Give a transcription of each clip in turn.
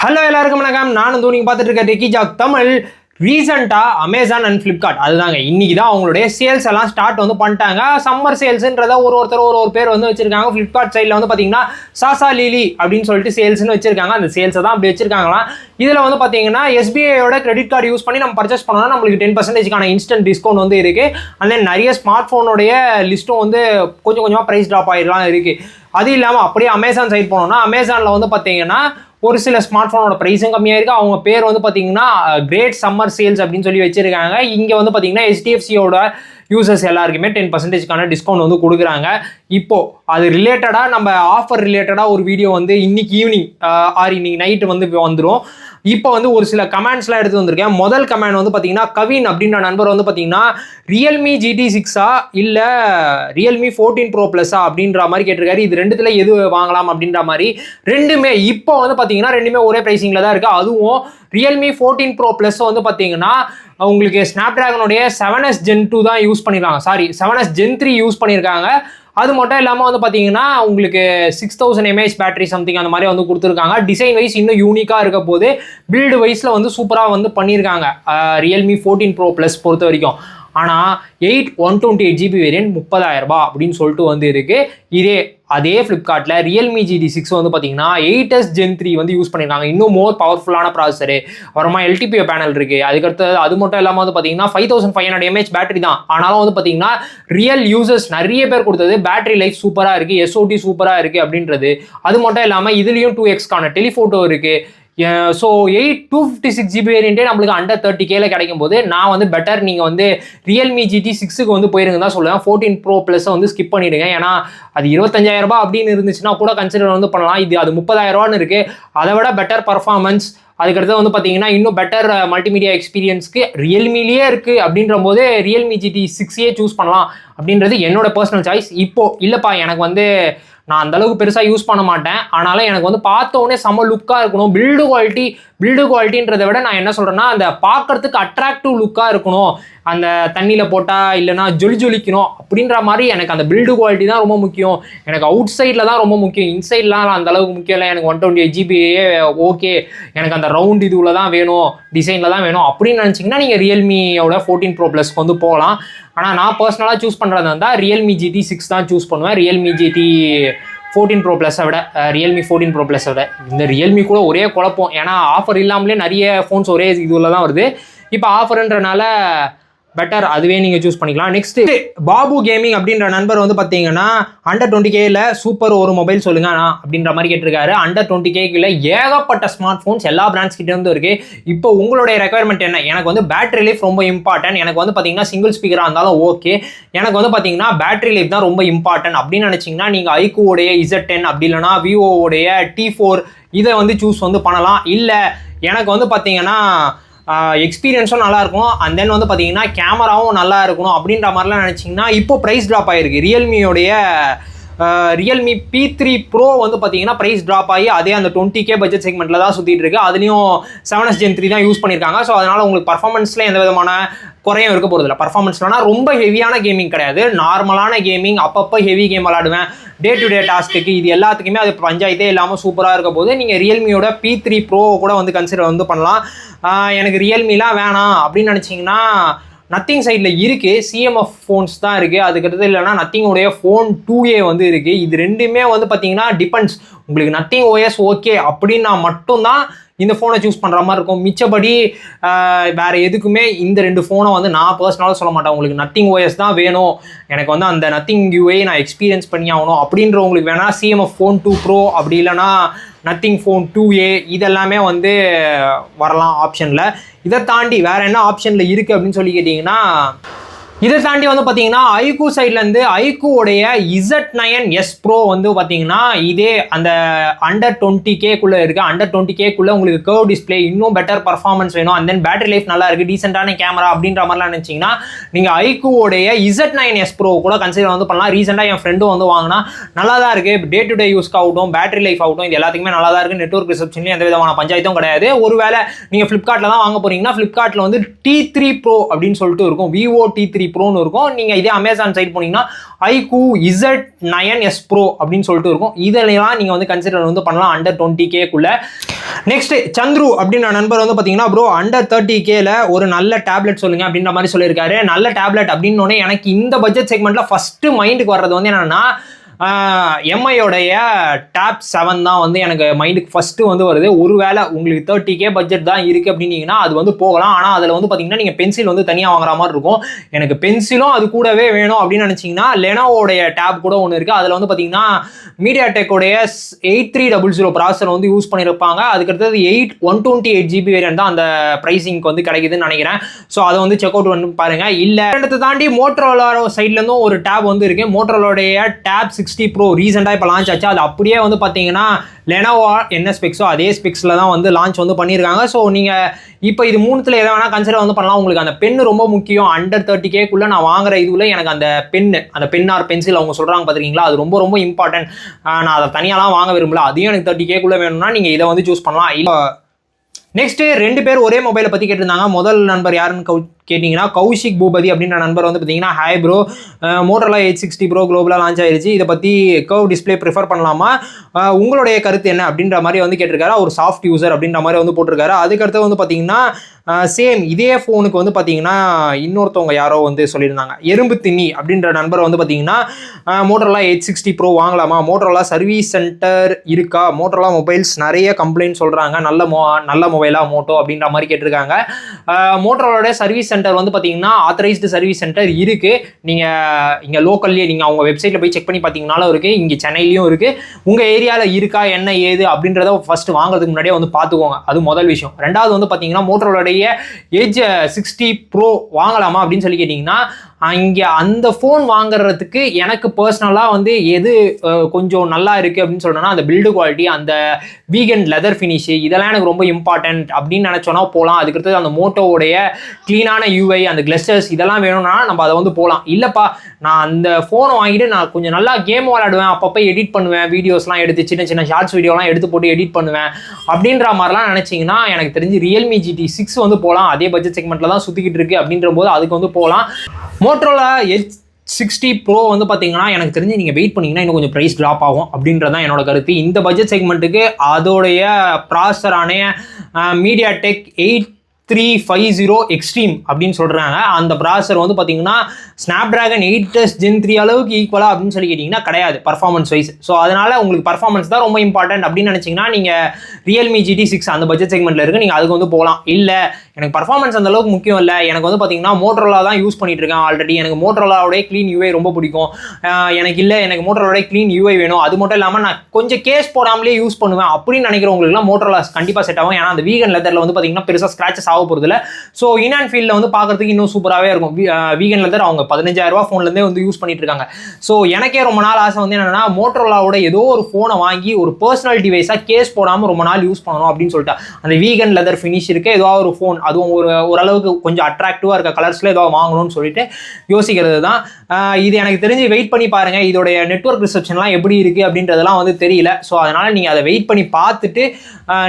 Hello எல்லாருக்கும் வணக்கம். நானும் நீங்கள் பார்த்துட்டு இருக்க டெக்கி ஜாக் தமிழ். ரீசெண்டாக அமேசான் அண்ட் ஃப்ளிப்கார்ட் அதுதாங்க இன்னைக்கு தான் அவங்களுடைய சேல்ஸ் எல்லாம் ஸ்டார்ட் வந்து பண்ணிட்டாங்க. சம்மர் சேல்ஸுன்றத ஒருத்தர் ஒரு பேர் வந்து வச்சிருக்காங்க. ஃப்ளிப்கார்ட் சைடில் வந்து பார்த்தீங்கன்னா சாசா லீலி அப்படின்னு சொல்லிட்டு சேல்ஸ்னு வச்சிருக்காங்க. அந்த சேல்ஸை தான் அப்படி வச்சிருக்காங்களாம். இதில் வந்து பார்த்தீங்கன்னா எஸ்பிஐயோட கிரெடிட் கார்டு யூஸ் பண்ணி நம்ம பர்ச்சேஸ் பண்ணோம்னா நம்மளுக்கு 10% இன்ஸ்டன்ட் டிஸ்கவுண்ட் வந்து இருக்குது. அண்ட் தென் நிறைய ஸ்மார்ட் ஃபோனுடைய லிஸ்ட்டும் வந்து கொஞ்சம் கொஞ்சமாக ப்ரைஸ் ட்ராப் ஆகிடலாம் இருக்குது. அது இல்லாமல் அப்படியே அமேசான் சைட் போனோம்னா அமேசானில் வந்து பார்த்தீங்கன்னா ஒரு சில ஸ்மார்ட் ஃபோனோட ப்ரைஸும் கம்மியாக இருக்குது. அவங்க பேர் வந்து பார்த்தீங்கன்னா கிரேட் சம்மர் சேல்ஸ் அப்படின்னு சொல்லி வச்சிருக்காங்க. இங்கே வந்து பார்த்தீங்கன்னா HDFCயோட யூசர்ஸ் எல்லாருக்குமே 10% டிஸ்கவுண்ட் வந்து கொடுக்குறாங்க. இப்போது அது ரிலேட்டடாக நம்ம ஆஃபர் ரிலேட்டடாக ஒரு வீடியோ வந்து இன்னைக்கு ஈவினிங் இன்னைக்கு நைட்டு வந்து வந்துடும். இப்போ வந்து ஒரு சில கமெண்ட்ஸ்லாம் எடுத்து வந்திருக்கேன். முதல் கமெண்ட் வந்து பார்த்தீங்கன்னா கவின் அப்படின்ற நண்பர் வந்து பார்த்தீங்கன்னா ரியல்மி GT6 இல்லை ரியல்மி 14 Pro Plus அப்படின்ற மாதிரி கேட்டிருக்காரு. இது ரெண்டுத்துல எது வாங்கலாம் அப்படின்ற மாதிரி. ரெண்டுமே இப்போ வந்து பார்த்தீங்கன்னா ரெண்டுமே ஒரே ப்ரைஸிங்கில் தான் இருக்குது. அதுவும் ரியல்மி 14 Pro Plus வந்து பார்த்தீங்கன்னா உங்களுக்கு ஸ்னாப்டிராகனுடைய 7S Gen 2 தான் யூஸ் பண்ணிருக்காங்க. 7S Gen 3 யூஸ் பண்ணியிருக்காங்க. அது மட்டும் இல்லாமல் வந்து பார்த்தீங்கன்னா உங்களுக்கு 6000 mAh பேட்டரி சம்திங் அந்த மாதிரி வந்து கொடுத்துருக்காங்க. டிசைன் வைஸ் இன்னும் யூனிக்காக இருக்க போது பில்டு வைஸில் வந்து சூப்பராக வந்து பண்ணியிருக்காங்க ரியல்மி 14 Pro Plus பொறுத்த வரைக்கும். ஆனால் 128GB வேரியன்ட் 30,000 அப்படின்னு சொல்லிட்டு வந்து இருக்குது. அதே ஃப்ளிப்கார்ட்டில் ரியல்மி GT6 வந்து பார்த்தீங்கன்னா 8S Gen 3 வந்து யூஸ் பண்ணியிருக்காங்க. இன்னும் மோர் பவர்ஃபுல்லான ப்ராசஸரு, அப்புறமா LTPO பேனல் இருக்குது. அதுக்கடுத்து அது மட்டும் இல்லாமல் வந்து பார்த்தீங்கன்னா 5500 mAh பேட்டரி தான். ஆனாலும் வந்து பார்த்தீங்கன்னா ரியல் யூசர்ஸ் நிறைய பேர் கொடுத்தது பேட்டரி லைஃப் சூப்பராக இருக்குது, SOT சூப்பராக இருக்குது அப்படின்றது. அது மட்டும் இல்லாமல் இதுலேயும் 2x டெலிஃபோட்டோ இருக்குது. ஸோ 256GB வேரியன்ட்டே நம்மளுக்கு அண்டர் 30Kல கிடைக்கும் போது நான் வந்து பெட்டர் நீங்கள் வந்து ரியல்மி GT6க்கு வந்து போயிருங்க தான் சொல்லுவேன். 14 Pro Plus வந்து ஸ்கிப் பண்ணிடுங்க. ஏன்னா அது 25,000 அப்படின்னு இருந்துச்சுன்னா கூட கன்சிடர் வந்து பண்ணலாம். அது 30,000 இருக்குது. அதை விட பெட்டர் பர்ஃபார்மன்ஸ், அதுக்கடுத்து வந்து பார்த்தீங்கன்னா இன்னும் பெட்டர் மல்டிமீடியா எக்ஸ்பீரியன்ஸ்க்கு ரியல்மிலேயே இருக்குது அப்படின்ற போது ரியல்மி GT6ஏ சூஸ் பண்ணலாம் அப்படின்றது என்னோட பர்சனல் சாய்ஸ். இப்போது இல்லைப்பா எனக்கு வந்து நான் அந்தளவுக்கு பெருசாக யூஸ் பண்ண மாட்டேன், ஆனாலும் எனக்கு வந்து பார்த்தோன்னே செம்ம லுக்காக இருக்கணும். பில்டு குவாலிட்டின்றதை விட நான் என்ன சொல்கிறேன்னா அந்த பார்க்கறதுக்கு அட்ராக்டிவ் லுக்காக இருக்கணும். அந்த தண்ணியில் போட்டால் இல்லைனா ஜொலிக்கணும் அப்படின்ற மாதிரி எனக்கு அந்த பில்டு குவாலிட்டி தான் ரொம்ப முக்கியம். எனக்கு அவுட் சைடில் தான் ரொம்ப முக்கியம். இன்சைட்லாம் அந்த அளவுக்கு முக்கியம் இல்லை. எனக்கு 128GB ஓகே, எனக்கு அந்த ரவுண்ட் இதுவில் தான் வேணும், டிசைனில் தான் வேணும் அப்படின்னு நினச்சிங்கன்னா நீங்கள் ரியல்மியோட 14 Pro Plus வந்து போகலாம். ஆனால் நான் பர்சனலாக சூஸ் பண்ணுறது இருந்தால் ரியல்மி GT6 தான் சூஸ் பண்ணுவேன். ரியல்மி GT14 Pro Plus விட ரியல்மி 14 Pro Plus விட. இந்த ரியல்மி கூட ஒரே குழப்பம். ஏன்னா ஆஃபர் இல்லாமலே நிறைய ஃபோன்ஸ் ஒரே இதுவில் தான் வருது. இப்போ ஆஃபருன்றனால பெட்டர் அதுவே நீங்கள் சூஸ் பண்ணிக்கலாம். நெக்ஸ்ட் பாபு கேமிங் அப்படின்ற நண்பர் வந்து பார்த்தீங்கன்னா அண்டர் 20Kல சூப்பர் ஒரு மொபைல் சொல்லுங்க அப்படின்ற மாதிரி கேட்டிருக்காரு. அண்டர் 20Kல ஏகப்பட்ட ஸ்மார்ட் ஃபோன்ஸ் எல்லா பிராண்ட்ஸ் கிட்ட இருந்து இருக்கு. இப்போ உங்களுடைய ரெக்குயர்மெண்ட் என்ன? எனக்கு வந்து பேட்டரி லைஃப் ரொம்ப இம்பார்ட்டன்ட். எனக்கு வந்து பார்த்தீங்கன்னா சிங்கிள் ஸ்பீக்கராக இருந்தாலும் ஓகே. எனக்கு வந்து பார்த்தீங்கன்னா பேட்டரி லைஃப் தான் ரொம்ப இம்பார்ட்டன்ட் அப்படின்னு நினச்சிங்கன்னா நீங்கள் ஐக்கூடைய Z10 அப்படி இல்லைனா விவோவுடைய T4 இதை வந்து சூஸ் வந்து பண்ணலாம். இல்லை எனக்கு வந்து பார்த்தீங்கன்னா எக்ஸ்பீரியன்ஸும் நல்லாயிருக்கும், அண்ட் தென் வந்து பார்த்தீங்கன்னா கேமராவும் நல்லா இருக்கணும் அப்படின்ற மாதிரிலாம் நினச்சிங்கன்னா இப்போ ப்ரைஸ் ட்ராப் ஆகிருக்கு. ரியல்மி P3 Pro வந்து பார்த்தீங்கன்னா ப்ரைஸ் ட்ராப் ஆகி அதே அந்த 20K பட்ஜெட் செக்மெண்ட்டில் தான் சுற்றிட்டு இருக்கு. அதுலேயும் 7S Gen 3 தான் யூஸ் பண்ணியிருக்காங்க. ஸோ அதனால் உங்களுக்கு பர்ஃபார்மன்ஸில் எந்த விதமான குறையும் இருக்க போகிறதில்ல. பர்ஃபார்மன்ஸ்லனா ரொம்ப ஹெவியான கேமிங் கிடையாது, நார்மலான கேமிங். அப்பப்போ ஹெவி கேம் விளாடுவேன், டே டு டே டாஸ்க்கு, இது எல்லாத்துக்குமே அது பஞ்சாயத்தே இல்லாமல் சூப்பராக இருக்க போது நீங்கள் ரியல்மியோட P3 Pro கூட வந்து கன்சிடர் வந்து பண்ணலாம். எனக்கு ரியல்மிலாம் வேணாம் அப்படின்னு நினச்சிங்கன்னா நத்திங் சைடில் இருக்குது, CMF ஃபோன்ஸ் தான் இருக்குது. அதுக்கடுத்து இல்லைனா நத்திங்கோடைய ஃபோன் 2A வந்து இருக்குது. இது ரெண்டுமே வந்து பார்த்தீங்கன்னா டிபெண்ட்ஸ். உங்களுக்கு நத்திங் OS ஓகே அப்படின்னா மட்டும்தான் இந்த ஃபோனை சூஸ் பண்ணுற மாதிரி இருக்கும். மிச்சபடி வேறு எதுக்குமே இந்த ரெண்டு ஃபோனை வந்து நான் பர்சனலாக சொல்ல மாட்டேன். உங்களுக்கு நத்திங் OS தான் வேணும், எனக்கு வந்து அந்த நத்திங் UI நான் எக்ஸ்பீரியன்ஸ் பண்ணி ஆகணும் அப்படின்றவங்களுக்கு வேணால் CMF ஃபோன் 2 Pro அப்படி இல்லைனா நத்திங் ஃபோன் 2A இதெல்லாமே வந்து வரலாம் ஆப்ஷனில். இதை தாண்டி வேறு என்ன ஆப்ஷனில் இருக்குது அப்படின்னு சொல்லி கேட்டிங்கன்னா, இதை தாண்டி வந்து பார்த்தீங்கன்னா ஐக்கூ சைட்லேருந்து ஐக்கூடைய Z9S Pro வந்து பார்த்தீங்கன்னா இதே அந்த அண்டர் 20Kக்குள்ளே இருக்குது. அண்டர் 20Kக்குள்ளே உங்களுக்கு கர்வ் டிஸ்பிளே, இன்னும் பெட்டர் பர்ஃபார்மன்ஸ் வேணும், அண்ட் தென் பேட்டரி லைஃப் நல்லா இருக்குது, டீசெண்டான கேமரா அப்படின்ற மாதிரிலாம் நினச்சிங்கன்னா நீங்கள் ஐக்கூடைய Z9S Pro கூட கன்சிடர் வந்து பண்ணலாம். ரீசெண்டாக என் ஃப்ரெண்டும் வந்து வாங்கினா நல்லா தான் இருக்குது. டே டு டே யூஸ்க்கு ஆகட்டும், பேட்டரி லைஃப் ஆகட்டும், இது எல்லாத்துக்குமே நல்லா தான் இருக்குது. நெட்வொர்க் ரிசப்ஷன்லேயும் எந்த விதமான பஞ்சாயத்தும் கிடையாது. ஒருவேளை நீங்கள் ஃப்ளிப்கார்ட்டில் தான் வாங்க போகிறீங்கன்னா ஃப்ளிப்கார்ட்டில் வந்து T3 Pro அப்படின்னு சொல்லிட்டு இருக்கும், Vivo T3 ப்ரோன்னு இருக்கும். நீங்கள் இதே அமேசான் சைட் போனீங்கன்னா iQOO Z9s Pro அப்படின்னு சொல்லிட்டு இருக்கும். இதெல்லாம் நீங்கள் வந்து கன்சிடர் வந்து பண்ணலாம் அண்டர் 20K. நெக்ஸ்ட் சந்துரு அப்படின்ற நண்பர் வந்து பார்த்தீங்கன்னா ப்ரோ அண்டர் 30Kல ஒரு நல்ல டேப்லெட் சொல்லுங்க அப்படின்ற மாதிரி சொல்லியிருக்காரு. நல்ல டேப்லெட் அப்படின்னு எனக்கு இந்த பட்ஜெட் செக்மெண்ட்ல ஃபர்ஸ்ட் மைண்டுக்கு வர்றது வந்து என்னன்னா எம்ஐயோடைய டேப் 7 தான் வந்து எனக்கு மைண்டுக்கு ஃபஸ்ட்டு வந்து வருது. ஒருவேளை உங்களுக்கு 30K பட்ஜெட் தான் இருக்குது அப்படின்னீங்கன்னா அது வந்து போகலாம். ஆனால் அதில் வந்து பார்த்தீங்கன்னா நீங்கள் பென்சில் வந்து தனியாக வாங்குற மாதிரி இருக்கும். எனக்கு பென்சிலும் அது கூடவே வேணும் அப்படின்னு நினச்சிங்கன்னா லெனோவோடைய டேப் கூட ஒன்று இருக்குது. அதில் வந்து பார்த்தீங்கன்னா மீடியாடெக்கோடைய 8300 ப்ராசர் வந்து யூஸ் பண்ணியிருப்பாங்க. அதுக்கடுத்தது 128GB வேரியன்ட் தான் அந்த ப்ரைஸிங்க்கு வந்து கிடைக்குதுன்னு நினைக்கிறேன். ஸோ அதை வந்து செக் அவுட் பண்ணி பாருங்கள். இல்லை இடத்தை தாண்டி மோட்டரோலா சைட்லேருந்தும் ஒரு டேப் வந்து இருக்குது. மோட்டரோலோடைய டேப் 60 Pro ரீசெண்டாக இப்போ லான்ச் ஆச்சு. அது அப்படியே வந்து பார்த்தீங்கன்னா லெனோவோ என்ன ஸ்பெக்ஸோ அதே ஸ்பெக்ஸில் தான் வந்து லான்ச் வந்து பண்ணியிருக்காங்க. ஸோ நீங்கள் இப்போ இது மூணுத்தில் எதை வேணால் கன்சிடர் வந்து பண்ணலாம். உங்களுக்கு அந்த பென்னு ரொம்ப முக்கியம். அண்டர் 30Kக்குள்ளே நான் வாங்குற இதுல எனக்கு அந்த பென் ஆர் பென்சில் அவங்க சொல்கிறாங்க பார்த்துருக்கீங்களா, அது ரொம்ப ரொம்ப இம்பார்ட்டன்ட். நான் அதை தனியாலாம் வாங்க விரும்பல. அதையும் எனக்கு 30Kக்குள்ளே வேணும்னா நீங்கள் இதை வந்து சூஸ் பண்ணலாம். இல்லை நெக்ஸ்ட் 2 பேர் ஒரே மொபைலை பற்றி கேட்டிருந்தாங்க. முதல் நண்பர் யாருன்னு கேட்டிங்கன்னா கௌஷிக் பூபதி அப்படின்ற நண்பர் வந்து பார்த்தீங்கன்னா ஹாய் ப்ரோ, மோட்டரோலா 860 Pro குளோபலாக லான்ச் ஆயிடுச்சு. இதை பற்றி கர்வ் டிஸ்பிளே ப்ரிஃபர் பண்ணலாமா, உங்களுடைய கருத்து என்ன அப்படின்ற மாதிரி வந்து கேட்டிருக்காரு. ஒரு சாஃப்ட் யூசர் அப்படின்ற மாதிரி வந்து போட்டிருக்காரு. அதுக்கடுத்து வந்து பார்த்தீங்கன்னா சேம் இதே ஃபோனுக்கு வந்து பார்த்தீங்கன்னா இன்னொருத்தவங்க யாரோ வந்து சொல்லியிருந்தாங்க, எறும்பு திண்ணி அப்படின்ற நண்பர் வந்து பார்த்தீங்கன்னா மோட்டரோலா 860 Pro வாங்கலாமா, மோட்டரோலா சர்வீஸ் சென்டர் இருக்கா, மோட்டரோலா மொபைல்ஸ் நிறைய கம்ப்ளைண்ட் சொல்கிறாங்க, நல்ல மொபைலாக மோட்டோ அப்படின்ற மாதிரி கேட்டிருக்காங்க. மோட்டரோலோட சர்வீஸ் சென்டர் வந்து பார்த்தீங்கன்னா ஆத்தரைஸ்டு சர்வீஸ் சென்டர் இருக்குது. நீங்கள் இங்கே லோக்கல்லேயே நீங்கள் அவங்க வெப்சைட்டில் போய் செக் பண்ணி பார்த்தீங்கன்னாலும் இருக்குது. இங்கே சென்னையிலையும் இருக்குது. உங்கள் ஏரியாவில் இருக்கா என்ன ஏது அப்படின்றத ஃபஸ்ட்டு வாங்குறதுக்கு முன்னாடியே வந்து பார்த்துக்கோங்க. அது முதல் விஷயம். ரெண்டாவது வந்து பார்த்தீங்கன்னா மோட்டரோலோடைய Edge 60 Pro வாங்கலாமா அப்படின்னு சொல்லி கேட்டிங்கன்னா இங்கே அந்த ஃபோன் வாங்குறதுக்கு எனக்கு பர்சனலாக வந்து எது கொஞ்சம் நல்லா இருக்குது அப்படின்னு சொல்கிறேன்னா அந்த பில்டு குவாலிட்டி, அந்த வீகன் லெதர் ஃபினிஷு, இதெல்லாம் எனக்கு ரொம்ப இம்பார்ட்டன்ட் அப்படின்னு நினச்சோன்னா போகலாம். அதுக்கடுத்து அந்த மோட்டோவுடைய க்ளீனான யூஐ, அந்த கிளஸ்டர்ஸ் இதெல்லாம் வேணும்னா நம்ம அதை வந்து போகலாம். இல்லைப்பா நான் அந்த ஃபோனை வாங்கிட்டு நான் கொஞ்சம் நல்லா கேம் விளையாடுவேன், அப்பப்போ எடிட் பண்ணுவேன், வீடியோஸ்லாம் எடுத்து சின்ன சின்ன ஷார்ட்ஸ் வீடியோலாம் எடுத்து போட்டு எடிட் பண்ணுவேன் அப்படின்ற மாதிரிலாம் நினச்சிங்கன்னா எனக்கு தெரிஞ்சு ரியல்மி GT6 வந்து போகலாம். அதே பட்ஜெட் செக்மெண்ட்டில் தான் சுற்றிக்கிட்டு இருக்குது அப்படின்ற போது அதுக்கு வந்து போகலாம். மோட்டரோலா H60 Pro வந்து பார்த்தீங்கன்னா எனக்கு தெரிஞ்சு நீங்கள் வெயிட் பண்ணிங்கன்னா இன்னும் கொஞ்சம் ப்ரைஸ் ட்ராப் ஆகும் அப்படின்றதான் என்னோட கருத்து. இந்த பட்ஜெட் செக்மெண்ட்டுக்கு அதோடைய ப்ராசரான மீடியாடெக் 8350 எக்ஸ்ட்ரீம் அப்படின்னு சொல்கிறாங்க. அந்த ப்ராசர் வந்து பார்த்தீங்கன்னா ஸ்னாப்ட்ராகன் 8s Gen 3 அளவுக்கு ஈக்குவலாக அப்படின்னு சொல்லி கேட்டிங்கன்னா கிடையாது பர்ஃபார்மன்ஸ் வைஸ். ஸோ அதனால் உங்களுக்கு பர்ஃபார்மன்ஸ் தான் ரொம்ப இம்பார்ட்டன்ட் அப்படின்னு நினச்சிங்கன்னா நீங்கள் ரியல்மி GT6 அந்த பட்ஜெட் செக்மெண்ட்டில் இருக்குது, நீங்கள் அதுக்கு வந்து போகலாம். இல்லை எனக்கு பர்ஃபார்மன்ஸ் அந்த அளவுக்கு முக்கியம் இல்லை, எனக்கு வந்து பார்த்தீங்கன்னா மோட்டரோலா தான் யூஸ் பண்ணிட்டு இருக்கேன் ஆல்ரெடி, எனக்கு மோட்டரோலாவோடைய க்ளீன் யூஐ ரொம்ப பிடிக்கும், எனக்கு மோட்டரோலாவோட க்ளீன் யூஐ வேணும், அது மட்டும் இல்லாமல் நான் கொஞ்சம் கேஸ் போடாமலே யூஸ் பண்ணுவேன் அப்படின்னு நினைக்கிறவங்களுக்குலாம் மோட்டரோலா கண்டிப்பாக செட் ஆகும். ஏன்னா அந்த வீகன் லெதரில் வந்து பார்த்தீங்கன்னா பெருசாக ஸ்க்ராச்சஸ் ஆக போகிறதுல. ஸோ இன் அண்ட் ஃபீல்டில் வந்து பார்க்குறதுக்கு இன்னும் சூப்பராகவே இருக்கும். வீகன் லெதர் அவங்க 15000 ஃபோன்லேருந்தே வந்து யூஸ் பண்ணிட்டு இருக்காங்க. ஸோ எனக்கே ரொம்ப நாள் ஆசை வந்து என்னென்னா மோட்டரோலாவோட ஏதோ ஒரு ஃபோனை வாங்கி ஒரு பர்சனல் டிவைஸாக கேஸ் போடாமல் ரொம்ப நாள் யூஸ் பண்ணணும் அப்படின்னு சொல்லிட்டு அந்த வீகன் லெதர் ஃபினிஷ் இருக்க ஏதோ ஒரு ஃபோன், அதுவும் ஓரளவுக்கு கொஞ்சம் அட்ராக்டிவாக இருக்க கலர்ஸில் ஏதோ வாங்கணும்னு சொல்லிட்டு யோசிக்கிறது தான். இது எனக்கு தெரிஞ்சு வெயிட் பண்ணி பாருங்கள். இதோடைய நெட்வொர்க் ரிசெப்ஷன்லாம் எப்படி இருக்குது அப்படின்றதெல்லாம் வந்து தெரியல. ஸோ அதனால் நீங்கள் அதை வெயிட் பண்ணி பார்த்துட்டு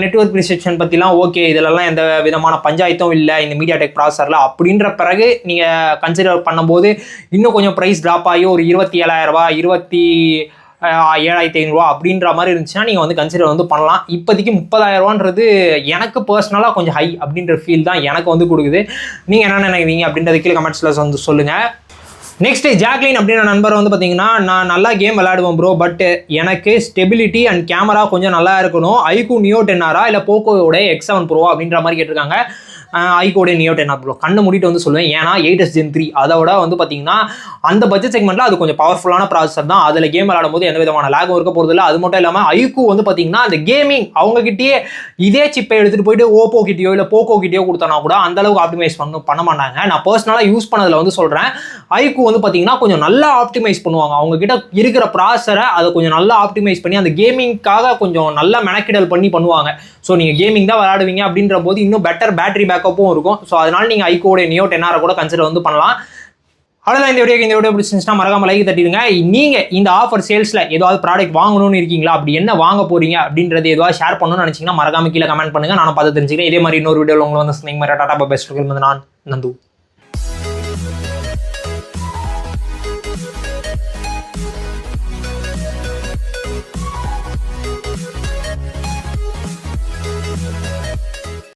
நெட்வொர்க் ரிசெப்ஷன் பற்றிலாம் ஓகே இதிலெல்லாம் எந்த விதமான பஞ்சாயத்தும் இல்லை இந்த மீடியாடெக் ப்ராசரில் அப்படின்ற பிறகு நீங்கள் கன்சிடர் பண்ணும்போது இன்னும் கொஞ்சம் ப்ரைஸ் ட்ராப் ஆகி ஒரு 27,000 27,500 அப்படின்ற மாதிரி இருந்துச்சுன்னா நீங்கள் வந்து கன்சிடர் வந்து பண்ணலாம். இப்போதைக்கு 30,000 எனக்கு பர்சனலாக கொஞ்சம் ஹை அப்படின்ற ஃபீல் தான் எனக்கு வந்து கொடுக்குது. நீங்கள் என்ன நினைக்கிறீங்க அப்படின்றது கீழே கமெண்ட்ஸில் வந்து சொல்லுங்கள். நெக்ஸ்ட் ஜாக்லின் அப்படின்ற நண்பர் வந்து பார்த்தீங்கன்னா நான் நல்லா கேம் விளையாடுவேன் ப்ரோ, பட் எனக்கு ஸ்டெபிலிட்டி அண்ட் கேமரா கொஞ்சம் நல்லா இருக்கணும். iQOO Neo 10R இல்லை போக்கோவோட X7 Pro அப்படின்ற மாதிரி கேட்டிருக்காங்க. iQOO Neo 10R Pro கண்ணு மூடிட்டு வந்து சொல்லுவேன். ஏன்னா 8s Gen 3 அதோட வந்து பார்த்தீங்கன்னா அந்த பட்ஜெட் செக்மெண்ட்டில் அது கொஞ்சம் பவர்ஃபுல்லான ப்ராசஸர் தான். அதில் கேம் விளையாடும் போது எந்த விதமான லேகும் இருக்க போகிறது இல்லை. அது மட்டும் இல்லாமல் iQOO வந்து பார்த்தீங்கன்னா அந்த கேமிங் அவங்ககிட்டயே இதே சிப்பை எடுத்துகிட்டு போயிட்டு ஓப்போ கிட்டேயோ இல்லை போக்கோ கிட்டேயோ கொடுத்தனா கூட அந்தளவுக்கு ஆப்டிமைஸ் பண்ண மாட்டாங்க. நான் பர்சனலாக யூஸ் பண்ணதில் வந்து சொல்கிறேன். iQOO வந்து பார்த்தீங்கன்னா கொஞ்சம் நல்லா ஆப்டிமைஸ் பண்ணுவாங்க. அவங்ககிட்ட இருக்கிற ப்ராசரை அதை கொஞ்சம் நல்லா ஆப்டிமைஸ் பண்ணி அந்த கேமிங்காக கொஞ்சம் நல்லா மெனக்கிடல் பண்ணி பண்ணுவாங்க. ஸோ நீங்கள் கேமிங் தான் விளையாடுவீங்க அப்படின்ற போது இன்னும் பெட்டர் பேட்டரி பேக்கப்பும் இருக்கும். ஸோ அதனால் நீங்கள் iQOO Neo 10R கூட கன்சிடர் வந்து பண்ணலாம். அவ்வளோதான் இந்த வீடியோ பிடிச்சிருந்துச்சுன்னா மறக்காம லைக் தட்டிடுங்க. நீங்கள் இந்த ஆஃபர் சேல்ஸில் ஏதாவது ப்ராடக்ட் வாங்கணும்னு இருக்கீங்களா, அப்படி என்ன வாங்க போறீங்க அப்படின்றது ஏதாவது ஷேர் பண்ணணும்னு நினச்சிங்கன்னா மறக்காம கீழே கமெண்ட் பண்ணுங்கள். நானும் பார்த்து தெரிஞ்சுக்கிறேன். இதே மாதிரி இன்னொரு வீடியோவில் உங்களை வந்து டாடா பெஸ்ட் நான் நந்து.